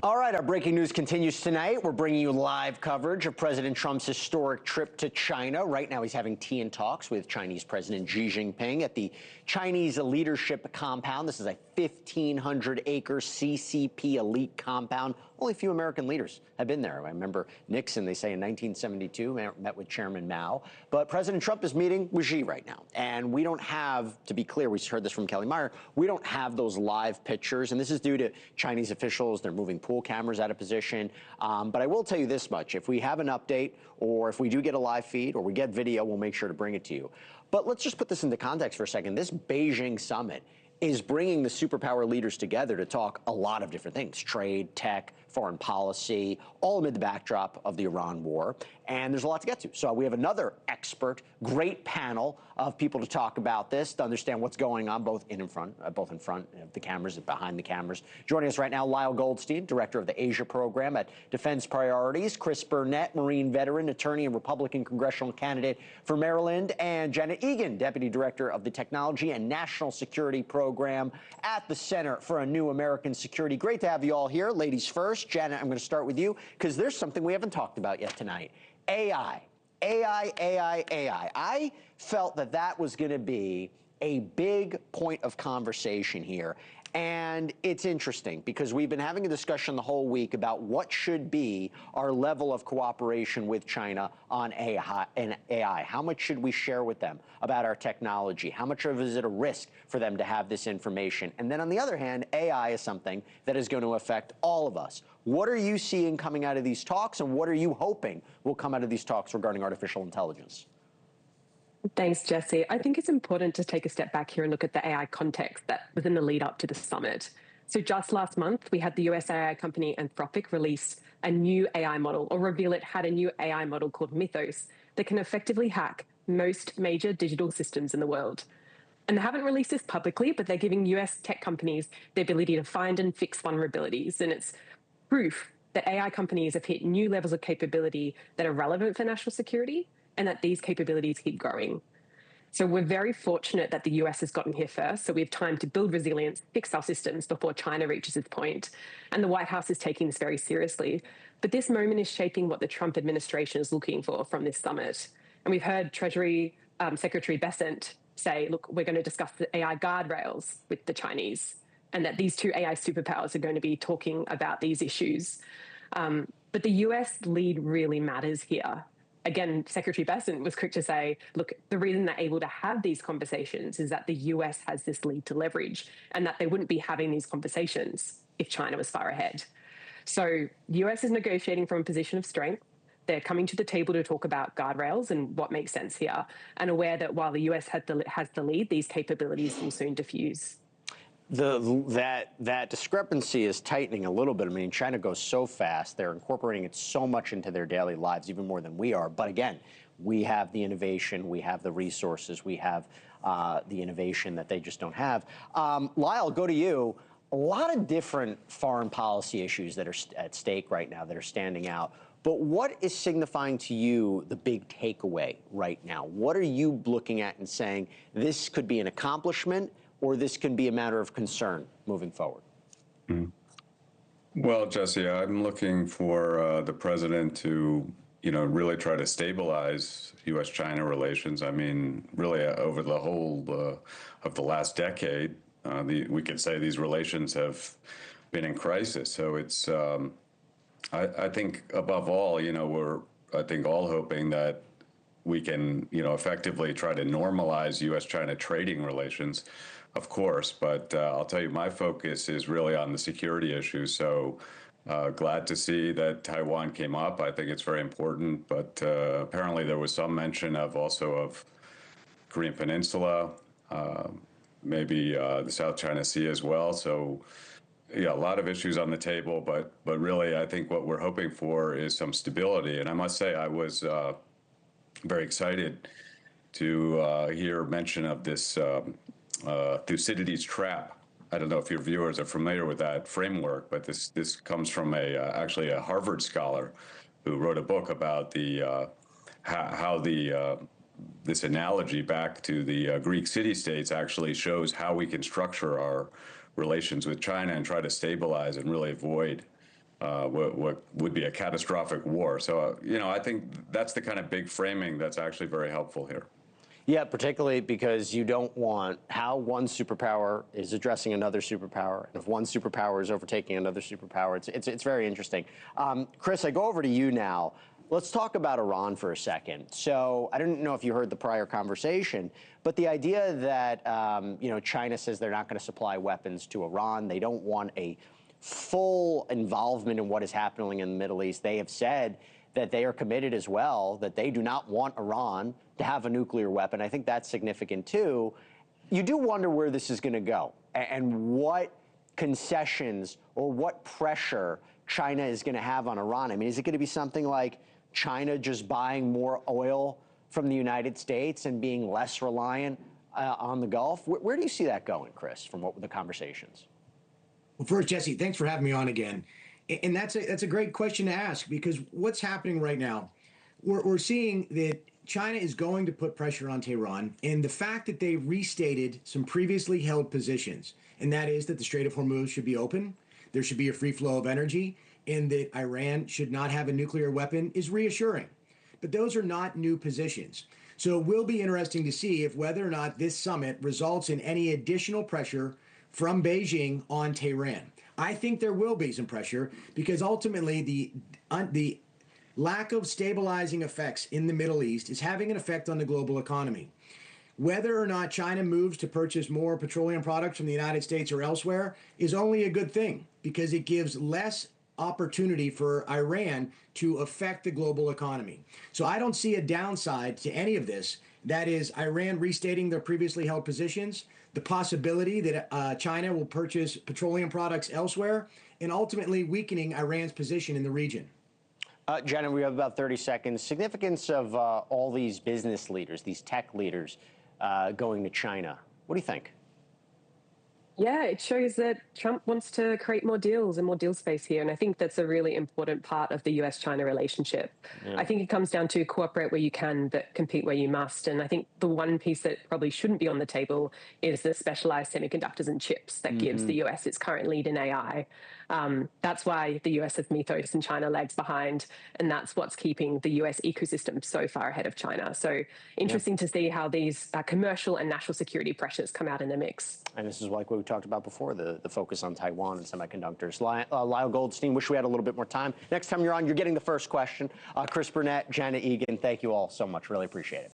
All right, our breaking news continues tonight. We're bringing you live coverage of President Trump's historic trip to China. Right now, he's having tea and talks with Chinese President Xi Jinping at the Chinese Leadership Compound. This is a 1,500-acre CCP elite compound. Only a few American leaders have been there. I remember Nixon, they say, in 1972, met with Chairman Mao. But President Trump is meeting with Xi right now. And we don't have, to be clear, we heard this from Kelly Meyer, we don't have those live pictures. And this is due to Chinese officials. They're moving pool cameras out of position. But I will tell you this much. If we have an update, or if we do get a live feed, or we get video, we'll make sure to bring it to you. But let's just put this into context for a second. This Beijing summit is bringing the superpower leaders together to talk a lot of different things: trade, tech, foreign policy, all amid the backdrop of the Iran war. And there's a lot to get to. So we have another expert, great panel of people to talk about this, to understand what's going on, both in front of the cameras and behind the cameras. Joining us right now, Lyle Goldstein, director of the Asia program at Defense Priorities; Chris Burnett, Marine veteran, attorney and Republican congressional candidate for Maryland; and Janet Egan, deputy director of the Technology and National Security program at the Center for a New American Security. Great to have you all here. Ladies first. Janet, I'm going to start with you because there's something we haven't talked about yet tonight. AI. I felt that that was going to be a big point of conversation here. And it's interesting because we've been having a discussion the whole week about what should be our level of cooperation with China on AI. How much should we share with them about our technology? How much of is it a risk for them to have this information? And then on the other hand, AI is something that is going to affect all of us. What are you seeing coming out of these talks, and what are you hoping will come out of these talks regarding artificial intelligence? Thanks, Jesse. I think it's important to take a step back here and look at the AI context that was in the lead up to the summit. So just last month, we had the US AI company Anthropic release a new AI model, or reveal it had a new AI model called Mythos that can effectively hack most major digital systems in the world. And they haven't released this publicly, but they're giving US tech companies the ability to find and fix vulnerabilities. And it's proof that AI companies have hit new levels of capability that are relevant for national security, and that these capabilities keep growing. So we're very fortunate that the US has gotten here first, so we have time to build resilience, fix our systems before China reaches its point. And the White House is taking this very seriously. But this moment is shaping what the Trump administration is looking for from this summit. And we've heard Treasury Secretary Bessent say, look, we're going to discuss the AI guardrails with the Chinese, and that these two AI superpowers are going to be talking about these issues. But the US lead really matters here. Again, Secretary Bessent was quick to say, look, the reason they're able to have these conversations is that the US has this lead to leverage, and that they wouldn't be having these conversations if China was far ahead. So the US is negotiating from a position of strength. They're coming to the table to talk about guardrails and what makes sense here, and aware that while the US has the lead, these capabilities will soon diffuse. That discrepancy is tightening a little bit. I mean, China goes so fast. They're incorporating it so much into their daily lives, even more than we are. But again, we have the innovation, we have the resources, we have the innovation that they just don't have. Lyle, go to you. A lot of different foreign policy issues that are at stake right now that are standing out. But what is signifying to you the big takeaway right now? What are you looking at and saying this could be an accomplishment, or this can be a matter of concern moving forward? Well, Jesse, I'm looking for the president to, really try to stabilize U.S. China relations. I mean, really over the whole of the last decade, we could say these relations have been in crisis. So it's, I think above all, we're, I think, all hoping that we can, effectively try to normalize U.S.-China trading relations, of course. But I'll tell you, my focus is really on the security issue. So glad to see that Taiwan came up. I think it's very important. But apparently there was some mention of also of Korean Peninsula, maybe the South China Sea as well. So yeah, a lot of issues on the table. But really, I think what we're hoping for is some stability. And I must say, I was very excited to hear mention of this Thucydides trap. I don't know if your viewers are familiar with that framework, but this comes from actually a Harvard scholar who wrote a book about how this analogy back to the Greek city-states actually shows how we can structure our relations with China and try to stabilize and really avoid what would be a catastrophic war. So, I think that's the kind of big framing that's actually very helpful here. Yeah, particularly because you don't want how one superpower is addressing another superpower. And if one superpower is overtaking another superpower, it's very interesting. Chris, I go over to you now. Let's talk about Iran for a second. So I don't know if you heard the prior conversation, but the idea that China says they're not going to supply weapons to Iran, they don't want a full involvement in what is happening in the Middle East. They have said that they are committed as well, that they do not want Iran to have a nuclear weapon. I think that's significant too. You do wonder where this is going to go and what concessions or what pressure China is going to have on Iran. I mean, is it going to be something like China just buying more oil from the United States and being less reliant on the Gulf? Where do you see that going, Chris, from what the conversations? Well, first, Jesse, thanks for having me on again. And that's a great question to ask, because what's happening right now, we're seeing that China is going to put pressure on Tehran, and the fact that they restated some previously held positions, and that is that the Strait of Hormuz should be open, there should be a free flow of energy, and that Iran should not have a nuclear weapon is reassuring. But those are not new positions. So it will be interesting to see if whether or not this summit results in any additional pressure from Beijing on Tehran. I think there will be some pressure because ultimately the lack of stabilizing effects in the Middle East is having an effect on the global economy. Whether or not China moves to purchase more petroleum products from the United States or elsewhere is only a good thing because it gives less opportunity for Iran to affect the global economy. So I don't see a downside to any of this. That is Iran restating their previously held positions, the possibility that China will purchase petroleum products elsewhere, and ultimately weakening Iran's position in the region. Jenna, we have about 30 seconds. Significance of all these business leaders, these tech leaders going to China. What do you think? Yeah, it shows that Trump wants to create more deals and more deal space here. And I think that's a really important part of the US China relationship. Yeah. I think it comes down to cooperate where you can, but compete where you must. And I think the one piece that probably shouldn't be on the table is the specialized semiconductors and chips that gives the US its current lead in AI. That's why the US has Mythos and China lags behind. And that's what's keeping the US ecosystem so far ahead of China. So interesting to see how these commercial and national security pressures come out in the mix. And this is like what we talked about before, the focus on Taiwan and semiconductors. Lyle Goldstein, wish we had a little bit more time. Next time you're on, you're getting the first question. Chris Burnett, Janet Egan, thank you all so much. Really appreciate it.